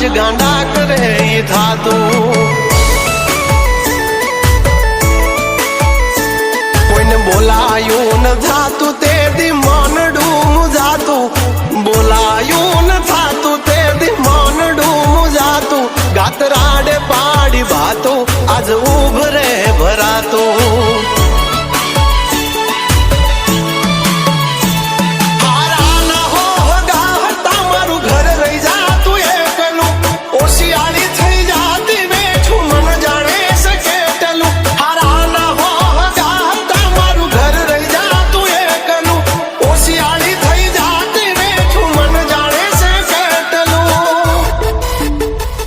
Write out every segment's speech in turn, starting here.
જ ગાંડા કરે ઈ થાતું. કોઈને બોલાયું ન થાતું તે દી મનડું મુજાતું. બોલાયું ન થાતું તે દી મનડું મુજાતું. ગાતરાડે પાડી ભાતું આજ ઉભરે ભરાતું.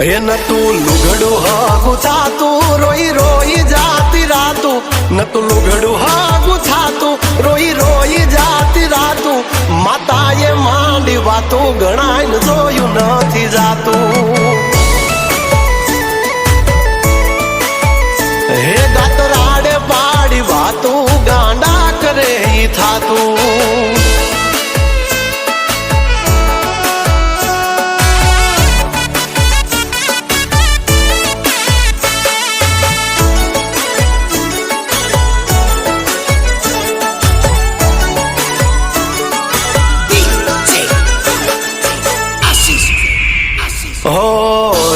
એ ન તું લુગડું હાગું થાતું રોઈ રોઈ જાતી રાતું. ન તું લુગડું હાગું થાતું રોઈ રોઈ જાતી રાતું. માતાએ માંડી વાતું ગણાય જોયું નથી જાતું. હે ગાતરાડે પાડી વાતું ગાંડા કરે ઈ થાતું.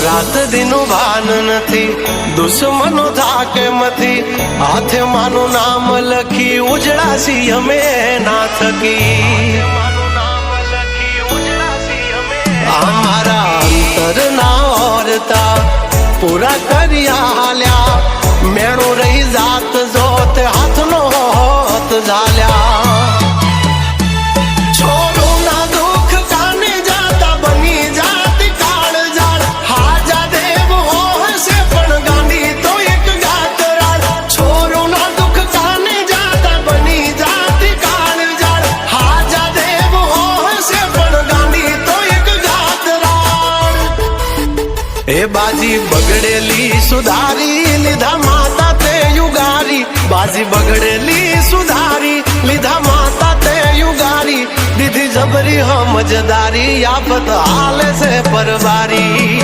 રાત દિનું ભાન નથી દુશ્મનો થાકે મથી. હાથે માનું નામ લખી ઉજળાસી અમે ના થકી. અમારા અંતર ના ઓરતા પૂરા કર્યા હાલ્યા. મેણું રહી જાત જોત હાથનો હોત ઝાલ્યા. એ બાજી બગડેલી સુધારી લીધા માતા તે યુગારી. બાજી બગડેલી સુધારી લીધા માતા તે યુગારી. દીધી જબરી સમજદારી આફત હાલે છે પરવારી.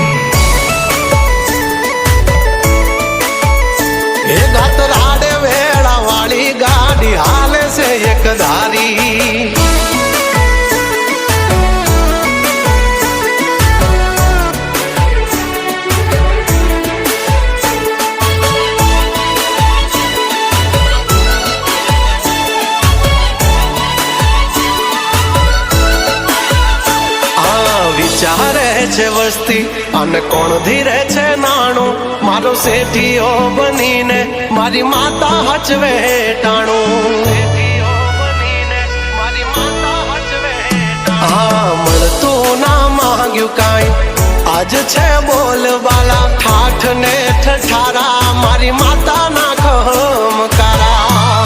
એ ગાતરાડે વેળા વાળી ગાડી હાલે છે એક ધારી. ચારે છે વસ્તી અને કોણ ધીરે છે નાણું. મારો શેઠીઓ બનીને મારી માતા હચવે ટાણું. હા મળતું ના માંગ્યું કાંઈ આજ છે બોલવાલા. ઠાઠ ને ઠઠારા મારી માતા ના ખમકારા.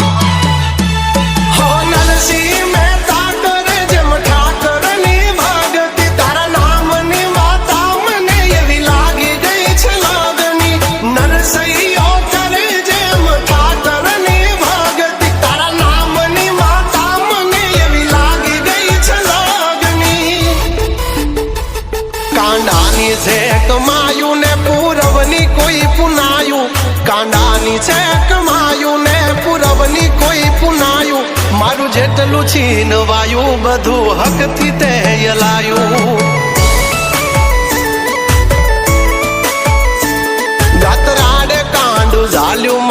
હો નરસિંહ મહેતા કરે જેમ ઠાકર ની ભગતી. તારા નામની માતા મને એવી લાગી ગઈ છે લાગણી. નરસિંહો કરે જેમ ઠાકર ની ભગતી. તારા નામની માતા મને એવી લાગી ગઈ છે લાગણી. કાંડાની છે કમાયું ને પૂરવની કોઈ પુનાયું. કાંડાની છે કમાયું ને પૂરવની કોઈ પુનાયું. મારું જેટલું છીનવાયું બધું હકથી તે યલાયું. ગાતરાડે કાંડું ઝાલ્યું